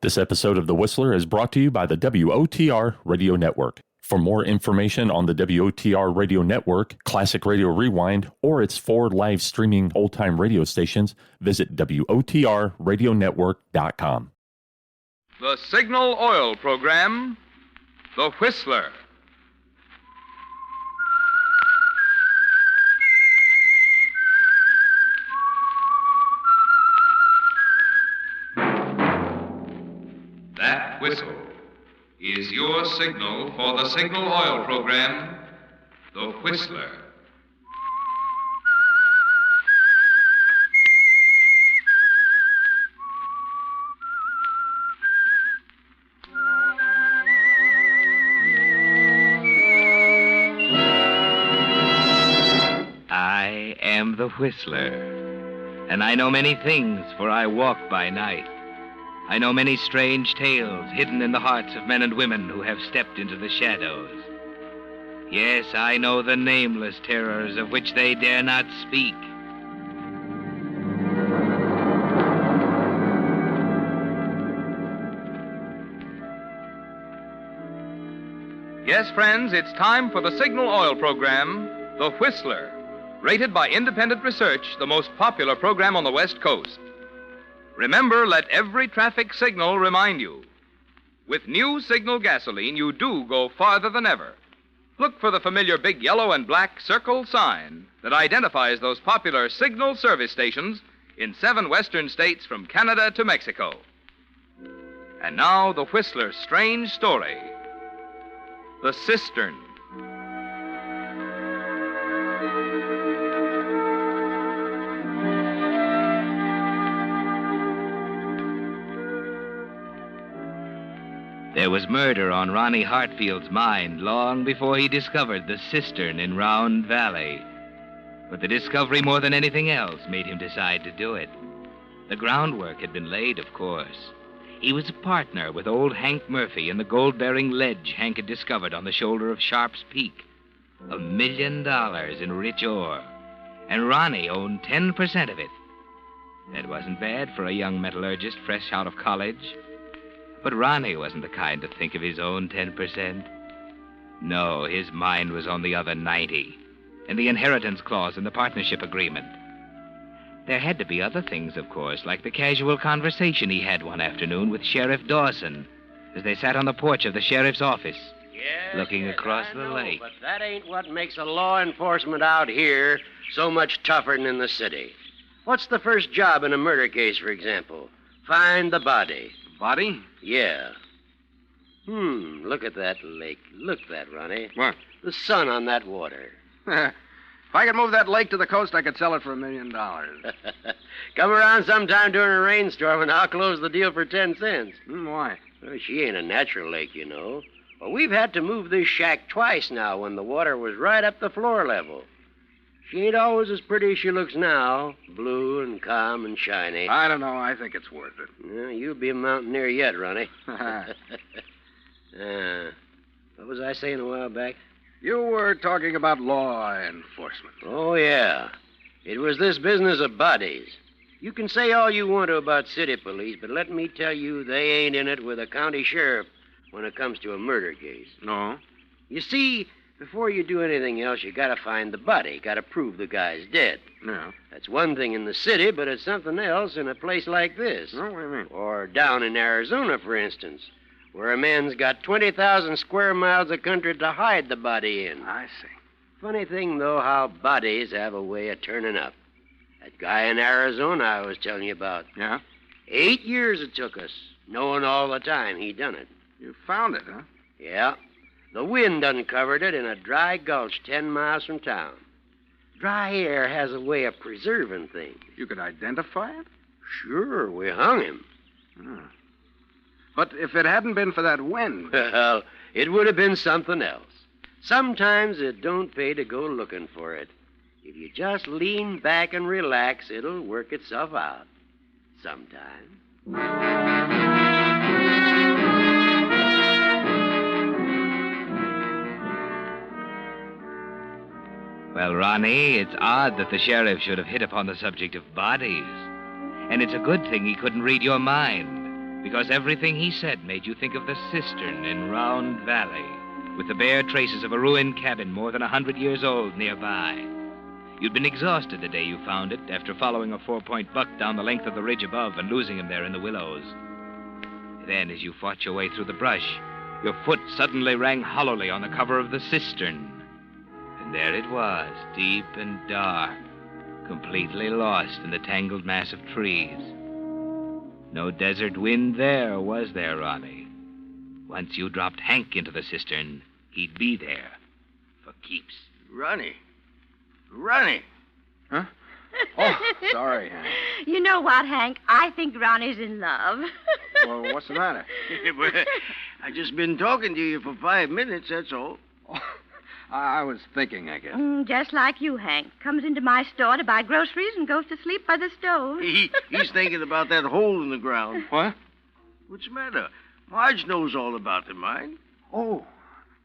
This episode of The Whistler is brought to you by the WOTR Radio Network. For more information on the WOTR Radio Network, Classic Radio Rewind, or its 4 live streaming old-time radio stations, visit WOTRradionetwork.com. The Signal Oil Program, The Whistler. That whistle is your signal for the Signal Oil Program, The Whistler. I am the Whistler, and I know many things, for I walk by night. I know many strange tales hidden in the hearts of men and women who have stepped into the shadows. Yes, I know the nameless terrors of which they dare not speak. Yes, friends, it's time for the Signal Oil Program, The Whistler, rated by independent research the most popular program on the West Coast. Remember, let every traffic signal remind you. With new Signal gasoline, you do go farther than ever. Look for the familiar big yellow and black circle sign that identifies those popular Signal service stations in 7 western states from Canada to Mexico. And now, the Whistler's strange story, The Cistern. There was murder on Ronnie Hartfield's mind long before he discovered the cistern in Round Valley. But the discovery, more than anything else, made him decide to do it. The groundwork had been laid, of course. He was a partner with old Hank Murphy in the gold-bearing ledge Hank had discovered on the shoulder of Sharp's Peak. $1 million in rich ore. And Ronnie owned 10% of it. That wasn't bad for a young metallurgist fresh out of college. But Ronnie wasn't the kind to think of his own 10%. No, his mind was on the other 90, and the inheritance clause in the partnership agreement. There had to be other things, of course, like the casual conversation he had one afternoon with Sheriff Dawson as they sat on the porch of the sheriff's office, looking across the lake. But that ain't what makes a law enforcement out here so much tougher than in the city. What's the first job in a murder case, for example? Find the body. Body? Yeah. Look at that lake. Look at that, Ronnie. What? The sun on that water. If I could move that lake to the coast, I could sell it for $1 million. Come around sometime during a rainstorm, and I'll close the deal for 10 cents. Why? Well, she ain't a natural lake, you know. Well, we've had to move this shack twice now when the water was right up the floor level. She ain't always as pretty as she looks now, blue and calm and shiny. I don't know. I think it's worth it. Yeah, you'll be a mountaineer yet, Ronnie. What was I saying a while back? You were talking about law enforcement. Oh, yeah. It was this business of bodies. You can say all you want to about city police, but let me tell you, they ain't in it with a county sheriff when it comes to a murder case. No? You see, before you do anything else, you gotta find the body. Gotta prove the guy's dead. Yeah. That's one thing in the city, but it's something else in a place like this. Oh, what do you mean? Or down in Arizona, for instance, where a man's got 20,000 square miles of country to hide the body in. I see. Funny thing, though, how bodies have a way of turning up. That guy in Arizona I was telling you about. Yeah? 8 years it took us, knowing all the time he done it. You found it, huh? Yeah. The wind uncovered it in a dry gulch 10 miles from town. Dry air has a way of preserving things. You could identify it? Sure, we hung him. But if it hadn't been for that wind... Well, it would have been something else. Sometimes it don't pay to go looking for it. If you just lean back and relax, it'll work itself out. Sometime. Well, Ronnie, it's odd that the sheriff should have hit upon the subject of bodies. And it's a good thing he couldn't read your mind. because everything he said made you think of the Cistern in Round Valley, with the bare traces of a ruined cabin more than 100 years old nearby. You'd been exhausted the day you found it, after following a 4-point buck down the length of the ridge above and losing him there in the willows. Then, as you fought your way through the brush, your foot suddenly rang hollowly on the cover of the cistern. And there it was, deep and dark, completely lost in the tangled mass of trees. No desert wind there, was there, Ronnie? Once you dropped Hank into the cistern, he'd be there for keeps. Ronnie. Huh? Oh, sorry, Hank. You know what, Hank? I think Ronnie's in love. Well, what's the matter? I just been talking to you for 5 minutes, that's all. Oh, I was thinking, I guess. Just like you, Hank. Comes into my store to buy groceries and goes to sleep by the stove. He's thinking about that hole in the ground. What? What's the matter? Marge knows all about it, mine. Oh,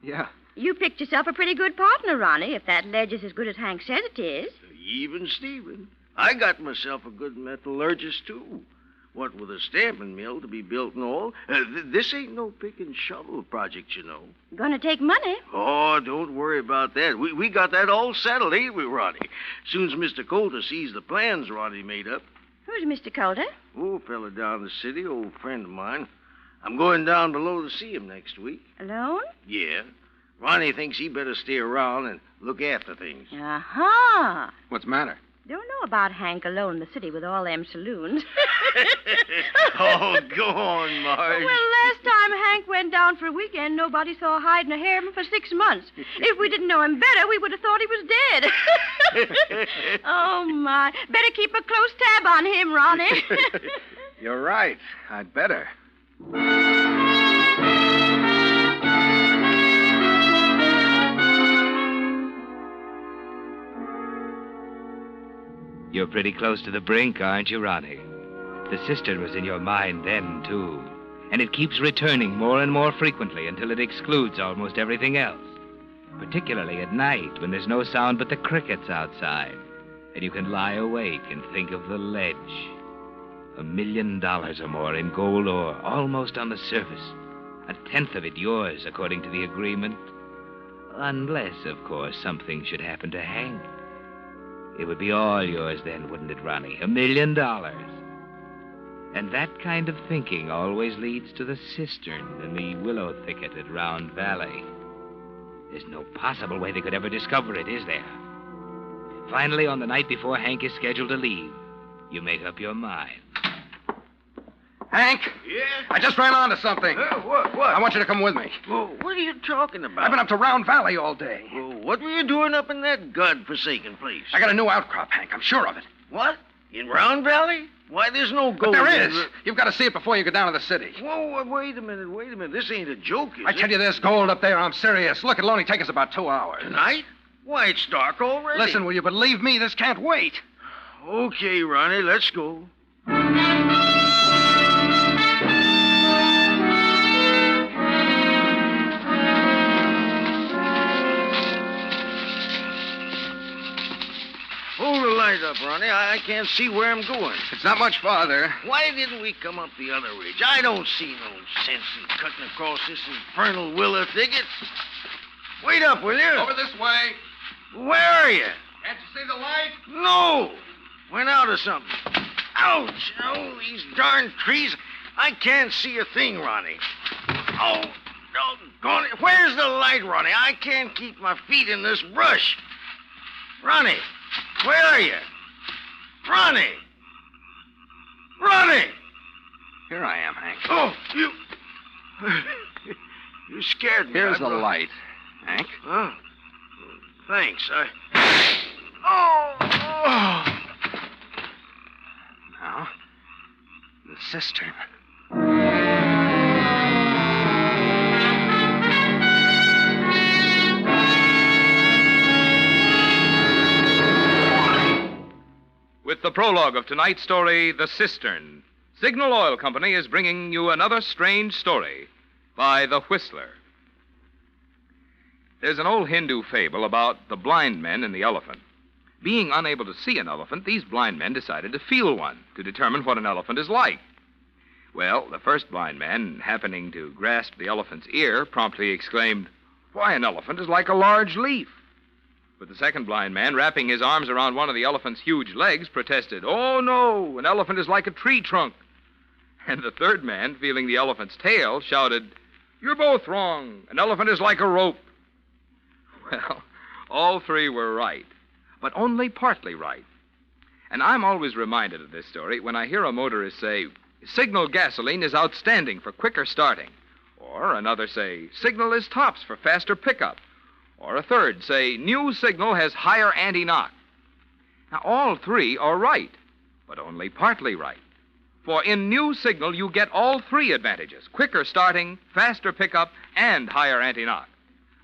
yeah. You picked yourself a pretty good partner, Ronnie, if that ledge is as good as Hank says it is. Even Stephen. I got myself a good metallurgist, too. What with a stamping mill to be built and all. This ain't no pick and shovel project, you know. Gonna take money. Oh, don't worry about that. We got that all settled, ain't we, Ronnie? Soon as Mr. Coulter sees the plans Ronnie made up. Who's Mr. Coulter? Oh, fella down the city, old friend of mine. I'm going down below to see him next week. Alone? Yeah. Ronnie thinks he better stay around and look after things. Uh-huh. What's the matter? Don't know about Hank alone in the city with all them saloons. Oh, go on, Marge. Well, last time Hank went down for a weekend, nobody saw a hide and a hair of him for 6 months. If we didn't know him better, we would have thought he was dead. Oh, my. Better keep a close tab on him, Ronnie. You're right. I'd better. You're pretty close to the brink, aren't you, Ronnie? The cistern was in your mind then, too. And it keeps returning more and more frequently until it excludes almost everything else. Particularly at night, when there's no sound but the crickets outside. And you can lie awake and think of the ledge. $1 million or more in gold ore, almost on the surface. 1/10 of it yours, according to the agreement. Unless, of course, something should happen to Hank. It would be all yours then, wouldn't it, Ronnie? $1 million. And that kind of thinking always leads to the cistern in the willow thicket at Round Valley. There's no possible way they could ever discover it, is there? Finally, on the night before Hank is scheduled to leave, you make up your mind. Hank? Yeah? I just ran onto something. What? I want you to come with me. Well, what are you talking about? I've been up to Round Valley all day. Well, what were you doing up in that godforsaken place? I got a new outcrop, Hank. I'm sure of it. What? In Round Valley? Why, there's no But gold. there is. You've got to see it before you go down to the city. Whoa, wait a minute. This ain't a joke, is it? I tell you, there's gold up there. I'm serious. Look, it'll only take us about 2 hours. Tonight? Why, it's dark already. Listen, will you believe me? This can't wait. Okay, Ronnie, let's go. Hold the light up, Ronnie. I can't see where I'm going. It's not much farther. Why didn't we come up the other ridge? I don't see no sense in cutting across this infernal willow thicket. Wait up, will you? Over this way. Where are you? Can't you see the light? No! Went out or something. Ouch! Oh, these darn trees. I can't see a thing, Ronnie. Oh, doggone it. Where's the light, Ronnie? I can't keep my feet in this brush. Ronnie, where are you? Ronnie! Here I am, Hank. Oh, you... You scared me. Here's the light, Hank. Huh? Thanks. Oh! Now, the cistern. With the prologue of tonight's story, The Cistern, Signal Oil Company is bringing you another strange story by The Whistler. There's an old Hindu fable about the blind men and the elephant. Being unable to see an elephant, these blind men decided to feel one to determine what an elephant is like. Well, the first blind man, happening to grasp the elephant's ear, promptly exclaimed, "Why, an elephant is like a large leaf." But the second blind man, wrapping his arms around one of the elephant's huge legs, protested, "Oh, no, an elephant is like a tree trunk." And the third man, feeling the elephant's tail, shouted, "You're both wrong. An elephant is like a rope." Well, all three were right, but only partly right. And I'm always reminded of this story when I hear a motorist say, "Signal gasoline is outstanding for quicker starting." Or another say, "Signal is tops for faster pickup." Or a third say, "New Signal has higher anti-knock." Now, all three are right, but only partly right. For in New Signal, you get all three advantages: quicker starting, faster pickup, and higher anti-knock.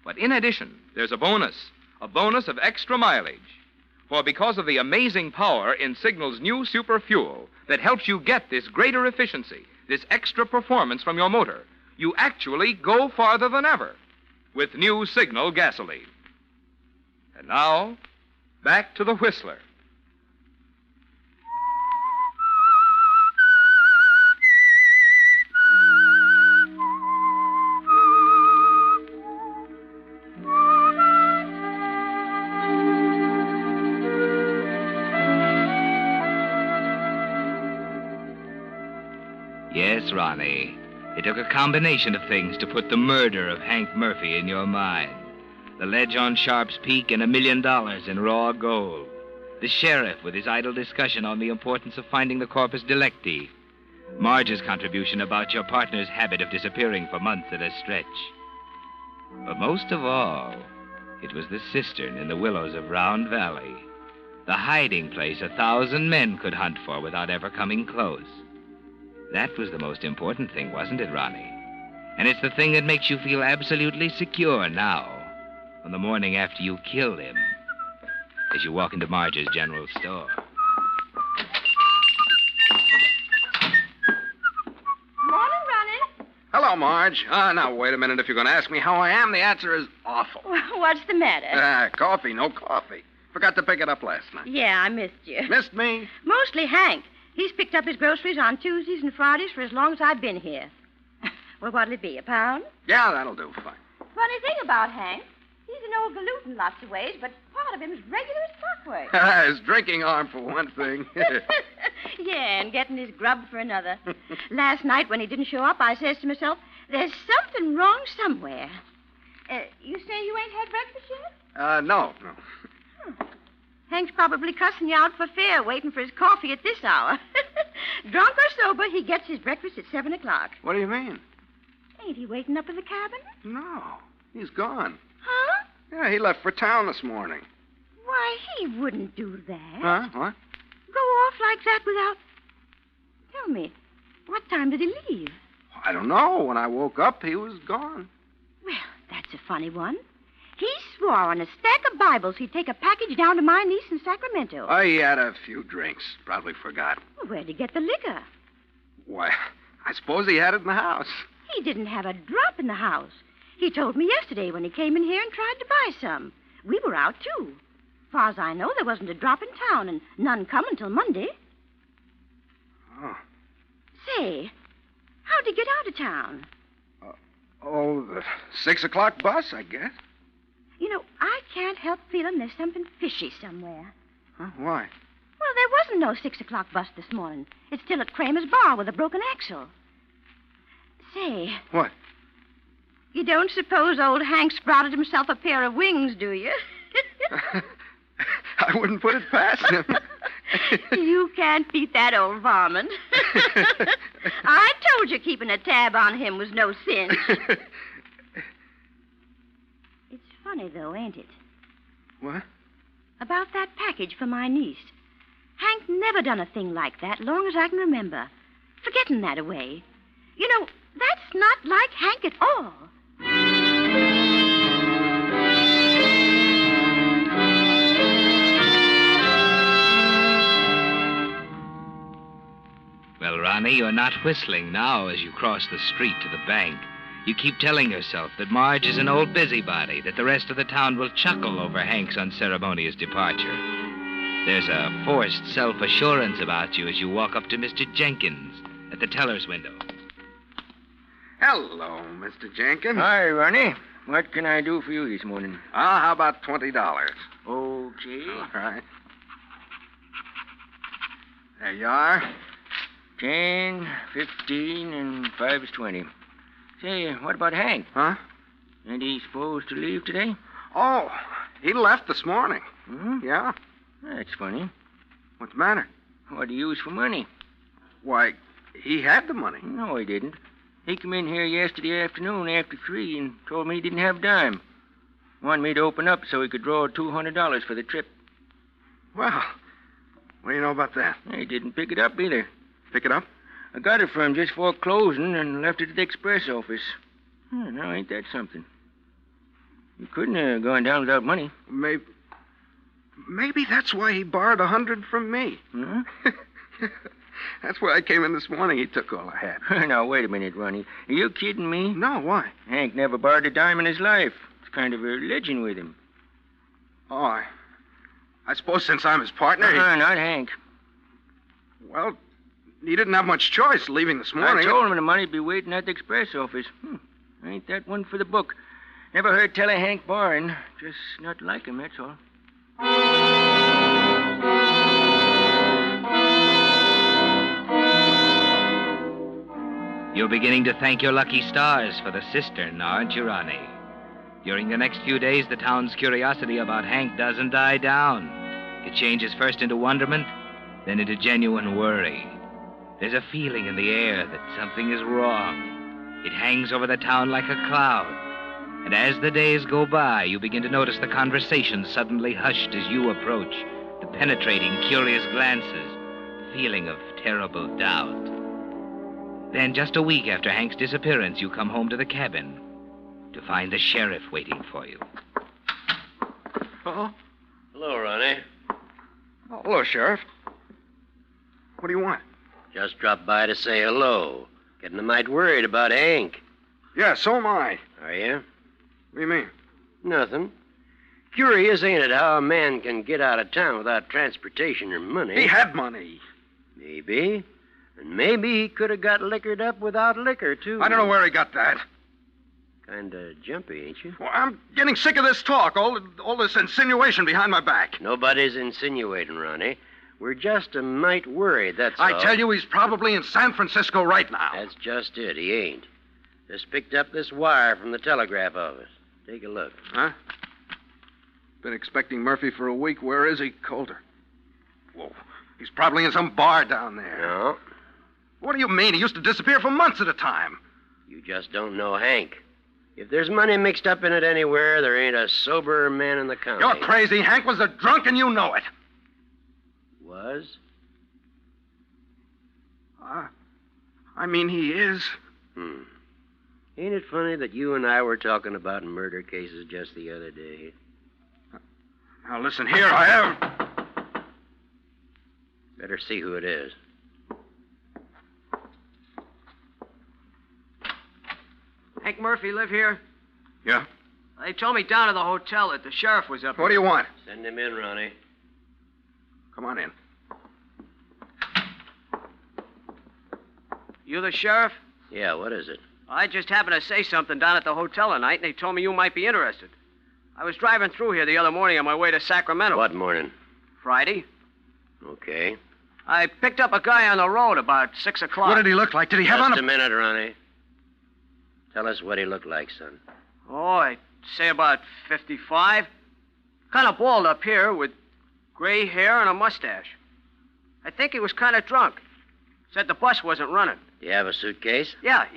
But in addition, there's a bonus of extra mileage. For because of the amazing power in Signal's new super fuel that helps you get this greater efficiency, this extra performance from your motor, you actually go farther than ever with New Signal gasoline. And now, back to the Whistler. Yes, Ronnie. It took a combination of things to put the murder of Hank Murphy in your mind. The ledge on Sharp's Peak and $1 million in raw gold. The sheriff with his idle discussion on the importance of finding the corpus delicti. Marge's contribution about your partner's habit of disappearing for months at a stretch. But most of all, it was the cistern in the willows of Round Valley. The hiding place 1,000 men could hunt for without ever coming close. That was the most important thing, wasn't it, Ronnie? And it's the thing that makes you feel absolutely secure now, on the morning after you killed him, as you walk into Marge's general store. Morning, Ronnie. Hello, Marge. Now, wait a minute. If you're going to ask me how I am, the answer is awful. What's the matter? Coffee, no coffee. Forgot to pick it up last night. Yeah, I missed you. Missed me? Mostly Hank. He's picked up his groceries on Tuesdays and Fridays for as long as I've been here. Well, what'll it be, a pound? Yeah, that'll do. Fine. Funny thing about Hank, he's an old galoot in lots of ways, but part of him's regular as clockwork. His drinking arm, for one thing. Yeah, and getting his grub for another. Last night when he didn't show up, I says to myself, there's something wrong somewhere. You say you ain't had breakfast yet? No. Hank's probably cussing you out for fair, waiting for his coffee at this hour. Drunk or sober, he gets his breakfast at 7 o'clock. What do you mean? Ain't he waiting up in the cabin? No, he's gone. Huh? Yeah, he left for town this morning. Why, he wouldn't do that. Huh? What? Go off like that without... Tell me, what time did he leave? I don't know. When I woke up, he was gone. Well, that's a funny one. He swore on a stack of Bibles he'd take a package down to my niece in Sacramento. Oh, he had a few drinks. Probably forgot. Well, where'd he get the liquor? Why, I suppose he had it in the house. He didn't have a drop in the house. He told me yesterday when he came in here and tried to buy some. We were out, too. Far as I know, there wasn't a drop in town, and none come until Monday. Oh. Say, how'd he get out of town? The 6 o'clock bus, I guess. You know, I can't help feeling there's something fishy somewhere. Huh? Why? Well, there wasn't no 6 o'clock bus this morning. It's still at Kramer's bar with a broken axle. Say. What? You don't suppose old Hank sprouted himself a pair of wings, do you? I wouldn't put it past him. You can't beat that old varmint. I told you keeping a tab on him was no sin. It's funny, though, ain't it? What? About that package for my niece. Hank never done a thing like that, long as I can remember. Forgetting that away. You know, that's not like Hank at all. Well, Ronnie, you're not whistling now as you cross the street to the bank. You keep telling yourself that Marge is an old busybody, that the rest of the town will chuckle over Hank's unceremonious departure. There's a forced self-assurance about you as you walk up to Mr. Jenkins at at the teller's window. Hello, Mr. Jenkins. Hi, Ronnie. What can I do for you this morning? How about $20? Okay. All right. There you are. 10, 15, and 5 is 20. Say, what about Hank? Huh? Ain't he supposed to leave today? Oh, he left this morning. Hmm? Yeah? That's funny. What's the matter? What do you use for money? Why, he had the money. No, he didn't. He come in here yesterday afternoon after 3 and told me he didn't have a dime. Wanted me to open up so he could draw $200 for the trip. Well, what do you know about that? He didn't pick it up either. Pick it up? I got it for him just before closing and left it at the express office. Now, ain't that something? You couldn't have gone down without money. Maybe that's why he borrowed $100 from me. Huh? That's why I came in this morning. He took all I had. Now, wait a minute, Ronnie. Are you kidding me? No, why? Hank never borrowed a dime in his life. It's kind of a legend with him. Oh, I suppose since I'm his partner, Not Hank. Well, he didn't have much choice leaving this morning. I told him the money'd be waiting at the express office. Ain't that one for the book? Never heard tell of Hank borrowing. Just not like him, that's all. You're beginning to thank your lucky stars for the Cistern, aren't you, Ronnie? During the next few days, the town's curiosity about Hank doesn't die down. It changes first into wonderment, then into genuine worry. There's a feeling in the air that something is wrong. It hangs over the town like a cloud. And as the days go by, you begin to notice the conversation suddenly hushed as you approach, the penetrating, curious glances, the feeling of terrible doubt. Then, just a week after Hank's disappearance, you come home to the cabin to find the sheriff waiting for you. Oh? Hello, Ronnie. Oh, hello, Sheriff. What do you want? Just dropped by to say hello. Getting a mite worried about Hank. Yeah, so am I. Are you? What do you mean? Nothing. Curious, ain't it, how a man can get out of town without transportation or money? He had money. Maybe. And maybe he could have got liquored up without liquor, too. I don't know where he got that. Kind of jumpy, ain't you? Well, I'm getting sick of this talk, all this insinuation behind my back. Nobody's insinuating, Ronnie. We're just a mite worried, that's all. I tell you, he's probably in San Francisco right now. That's just it. He ain't. Just picked up this wire from the telegraph office. Take a look. Huh? Been expecting Murphy for a week. Where is he? Colder. Whoa. He's probably in some bar down there. No. What do you mean? He used to disappear for months at a time. You just don't know Hank. If there's money mixed up in it anywhere, there ain't a soberer man in the county. You're crazy. Hank was a drunk, and you know it. Was? I mean, he is. Ain't it funny that you and I were talking about murder cases just the other day? Now, listen here. I have... Better see who it is. Hank Murphy live here? Yeah? They told me down at the hotel that the sheriff was up What do you want? Send him in, Ronnie. Come on in. You the sheriff? Yeah, what is it? I just happened to say something down at the hotel tonight, and they told me you might be interested. I was driving through here the other morning on my way to Sacramento. What morning? Friday. Okay. I picked up a guy on the road about 6 o'clock. What did he look like? Did he have on Just a minute, Ronnie. Tell us what he looked like, son. Oh, I'd say about 55. Kind of bald up here with gray hair and a mustache. I think he was kind of drunk. Said the bus wasn't running. Do you have a suitcase? Yeah.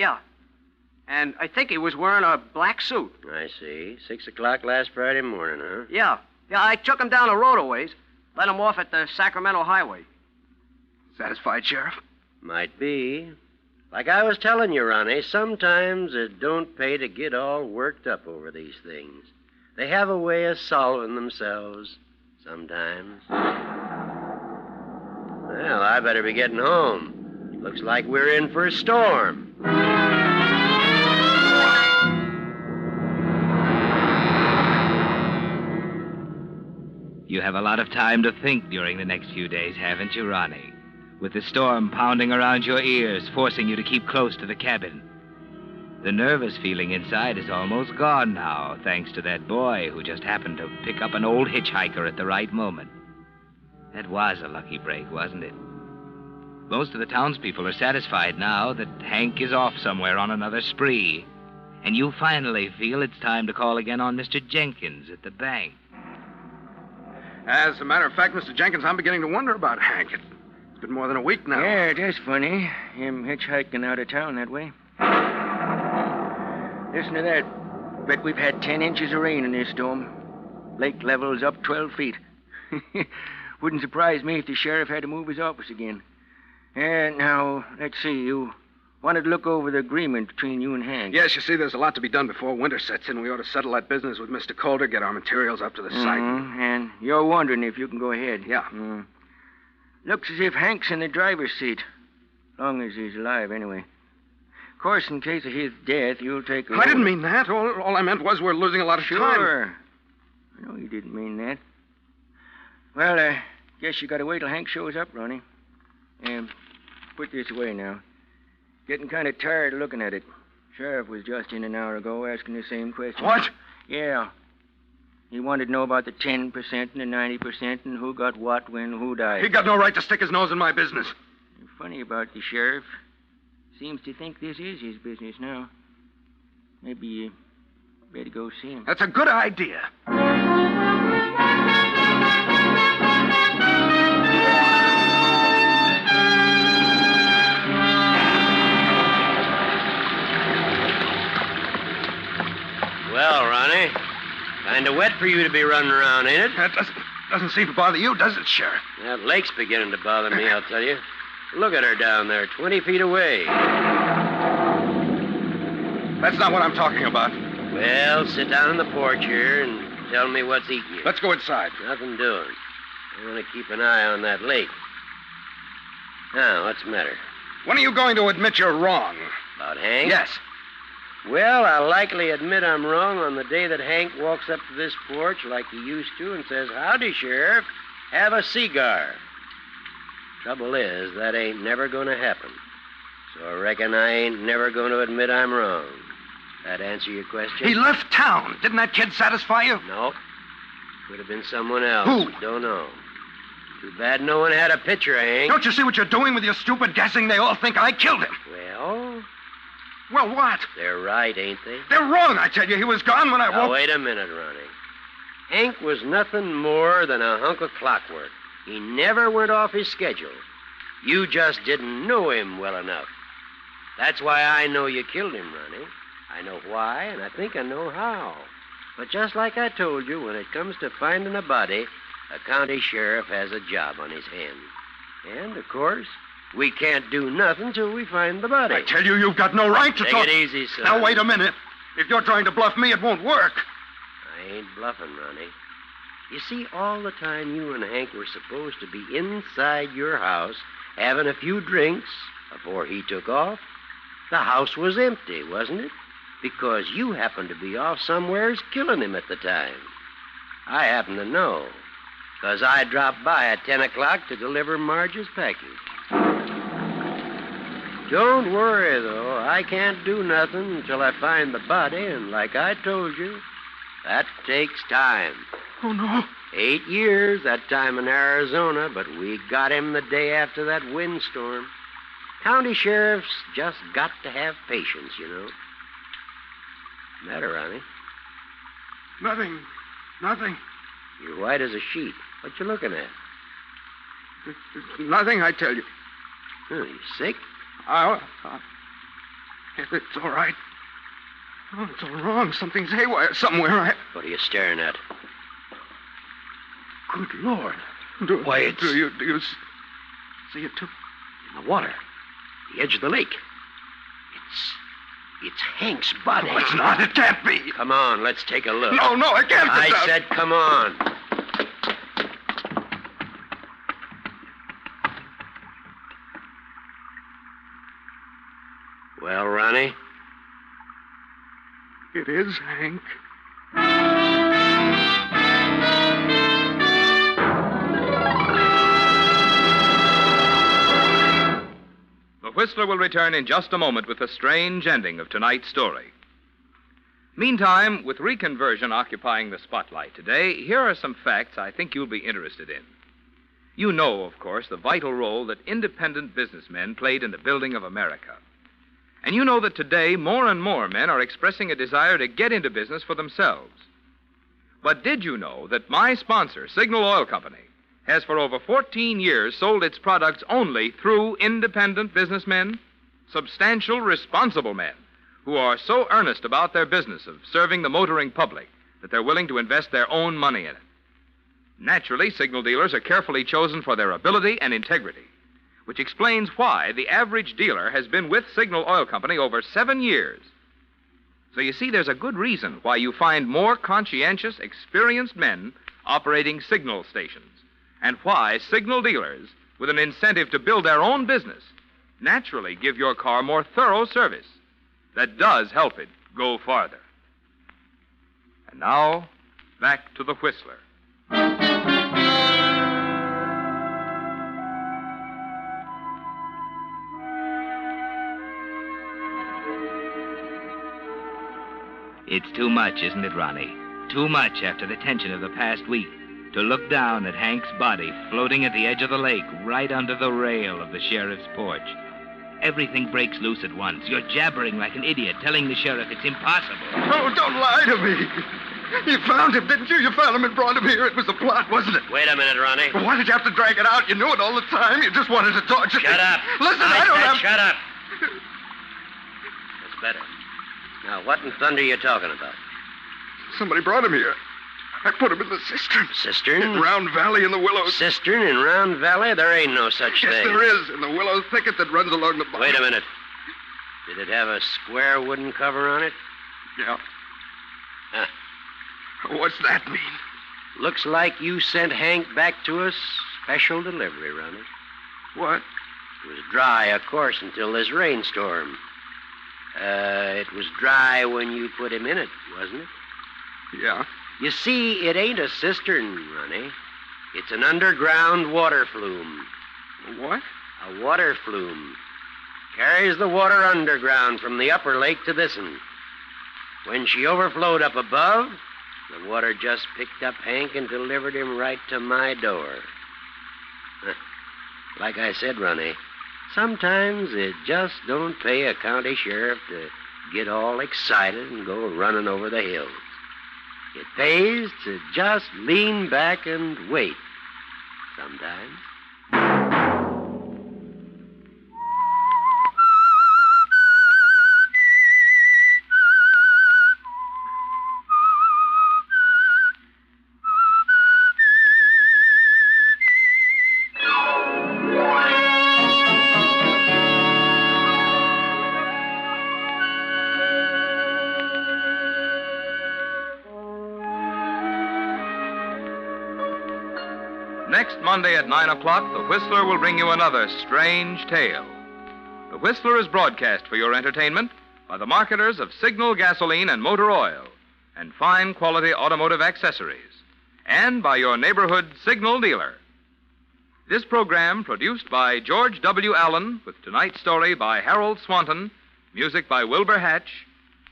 And I think he was wearing a black suit. I see. 6 o'clock last Friday morning, huh? Yeah, I took him down the road a ways. Let him off at the Sacramento highway. Satisfied, Sheriff? Might be. Like I was telling you, Ronnie, sometimes it don't pay to get all worked up over these things. They have a way of solving themselves sometimes. Well, I better be getting home. Looks like we're in for a storm. You have a lot of time to think during the next few days, haven't you, Ronnie? with the storm pounding around your ears, forcing you to keep close to the cabin. The nervous feeling inside is almost gone now, thanks to that boy who just happened to pick up an old hitchhiker at the right moment. That was a lucky break, wasn't it? Most of the townspeople are satisfied now that Hank is off somewhere on another spree, and you finally feel it's time to call again on Mr. Jenkins at the bank. As a matter of fact, Mr. Jenkins, I'm beginning to wonder about Hank. It's been more than a week now. Yeah, it is funny. Him hitchhiking out of town that way. Listen to that. Bet we've had 10 inches of rain in this storm. Lake level's up 12 feet. Wouldn't surprise me if the sheriff had to move his office again. And now, let's see, you wanted to look over the agreement between you and Hank. Yes, you see, there's a lot to be done before winter sets in. We ought to settle that business with Mr. Calder, get our materials up to the site. And you're wondering if you can go ahead. Yeah. Looks as if Hank's in the driver's seat. Long as he's alive, anyway. Of course, in case of his death, you'll take over. I didn't mean that. All I meant was we're losing a lot of time. Sure. I know you didn't mean that. Well, guess you gotta wait till Hank shows up, Ronnie. Put this away now. Getting kind of tired of looking at it. Sheriff was just in an hour ago asking the same question. What? Yeah. He wanted to know about the 10% and the 90% and who got what when who died. He got no right to stick his nose in my business. Funny about the sheriff. Seems to think this is his business now. Maybe you better go see him. That's a good idea. Well, Ronnie, kind of wet for you to be running around, ain't it? That doesn't seem to bother you, does it, Sheriff? That lake's beginning to bother me, I'll tell you. Look at her down there, 20 feet away. That's not what I'm talking about. Well, sit down on the porch here and tell me what's eating you. Let's go inside. Nothing doing. I want to keep an eye on that lake. Now, what's the matter? When are you going to admit you're wrong? About Hank? Yes. Well, I'll likely admit I'm wrong on the day that Hank walks up to this porch like he used to and says, "Howdy, Sheriff. Have a cigar." Trouble is, that ain't never going to happen. So I reckon I ain't never going to admit I'm wrong. That answer your question? He left town. Didn't that kid satisfy you? No. Could have been someone else. Who? Don't know. Too bad no one had a picture of Hank. Don't you see what you're doing with your stupid guessing? They all think I killed him. Well, what? They're right, ain't they? They're wrong, I tell you. He was gone when I Now, woke... wait a minute, Ronnie. Hank was nothing more than a hunk of clockwork. He never went off his schedule. You just didn't know him well enough. That's why I know you killed him, Ronnie. I know why, and I think I know how. But just like I told you, when it comes to finding a body, a county sheriff has a job on his hands. And, of course, we can't do nothing till we find the body. I tell you, you've got no right to talk... Take it easy, son. Now, wait a minute. If you're trying to bluff me, it won't work. I ain't bluffing, Ronnie. You see, all the time you and Hank were supposed to be inside your house having a few drinks before he took off, the house was empty, wasn't it? Because you happened to be off somewheres killing him at the time. I happen to know, because I dropped by at 10 o'clock to deliver Marge's package. Don't worry, though. I can't do nothing until I find the body, and like I told you, that takes time. Oh, no. 8 years, that time in Arizona, but we got him the day after that windstorm. County sheriffs just got to have patience, you know. Matter, Ronnie? Nothing. You're white as a sheet. What you looking at? It's nothing, I tell you. Oh, you sick? It's all right. Oh, it's all wrong. Something's haywire somewhere. What are you staring at? Good Lord. Why, it's... Do you see it, too? In the water. The edge of the lake. It's Hank's body. No, it's not. It can't be. Come on, let's take a look. No, I can't. I said come on. Well, Ronnie? It is Hank. Whistler will return in just a moment with the strange ending of tonight's story. Meantime, with reconversion occupying the spotlight today, here are some facts I think you'll be interested in. You know, of course, the vital role that independent businessmen played in the building of America. And you know that today more and more men are expressing a desire to get into business for themselves. But did you know that my sponsor, Signal Oil Company, has for over 14 years sold its products only through independent businessmen? Substantial, responsible men who are so earnest about their business of serving the motoring public that they're willing to invest their own money in it. Naturally, signal dealers are carefully chosen for their ability and integrity, which explains why the average dealer has been with Signal Oil Company over 7 years. So you see, there's a good reason why you find more conscientious, experienced men operating signal stations, and why signal dealers, with an incentive to build their own business, naturally give your car more thorough service that does help it go farther. And now, back to the Whistler. It's too much, isn't it, Ronnie? Too much after the tension of the past week to look down at Hank's body floating at the edge of the lake right under the rail of the sheriff's porch. Everything breaks loose at once. You're jabbering like an idiot, telling the sheriff it's impossible. Oh, don't lie to me. You found him, didn't you? You found him and brought him here. It was a plot, wasn't it? Wait a minute, Ronnie. Well, why did you have to drag it out? You knew it all the time. You just wanted to torture me. Shut up. Listen, I don't have... Shut up. That's better. Now, what in thunder are you talking about? Somebody brought him here. I put him in the cistern. Cistern? In Round Valley in the willows. Cistern in Round Valley? There ain't no such Yes, thing. there is, in the willow thicket that runs along the bottom. Wait a minute. Did it have a square wooden cover on it? Yeah. Huh. What's that mean? Looks like you sent Hank back to us special delivery, Ronnie. What? It was dry, of course, until this rainstorm. It was dry when you put him in it, wasn't it? Yeah. You see, it ain't a cistern, Ronnie. It's an underground water flume. What? A water flume. Carries the water underground from the upper lake to this one. When she overflowed up above, the water just picked up Hank and delivered him right to my door. Like I said, Ronnie, sometimes it just don't pay a county sheriff to get all excited and go running over the hills. It pays to just lean back and wait sometimes. Next Monday at 9 o'clock, the Whistler will bring you another strange tale. The Whistler is broadcast for your entertainment by the marketers of Signal gasoline and motor oil and fine quality automotive accessories, and by your neighborhood Signal dealer. This program, produced by George W. Allen, with tonight's story by Harold Swanton, music by Wilbur Hatch,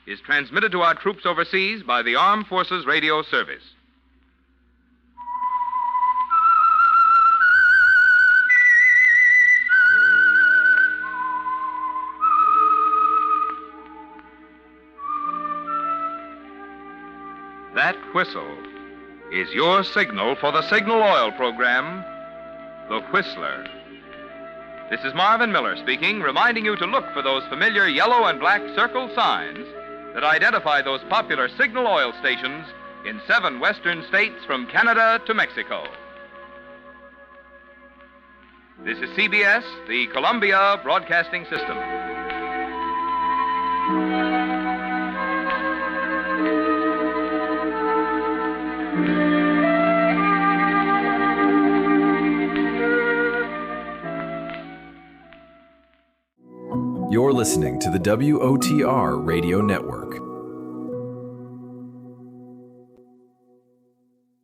is transmitted to our troops overseas by the Armed Forces Radio Service. That whistle is your signal for the Signal Oil program, The Whistler. This is Marvin Miller speaking, reminding you to look for those familiar yellow and black circle signs that identify those popular Signal Oil stations in 7 western states from Canada to Mexico. This is CBS, the Columbia Broadcasting System. You're listening to the WOTR Radio Network.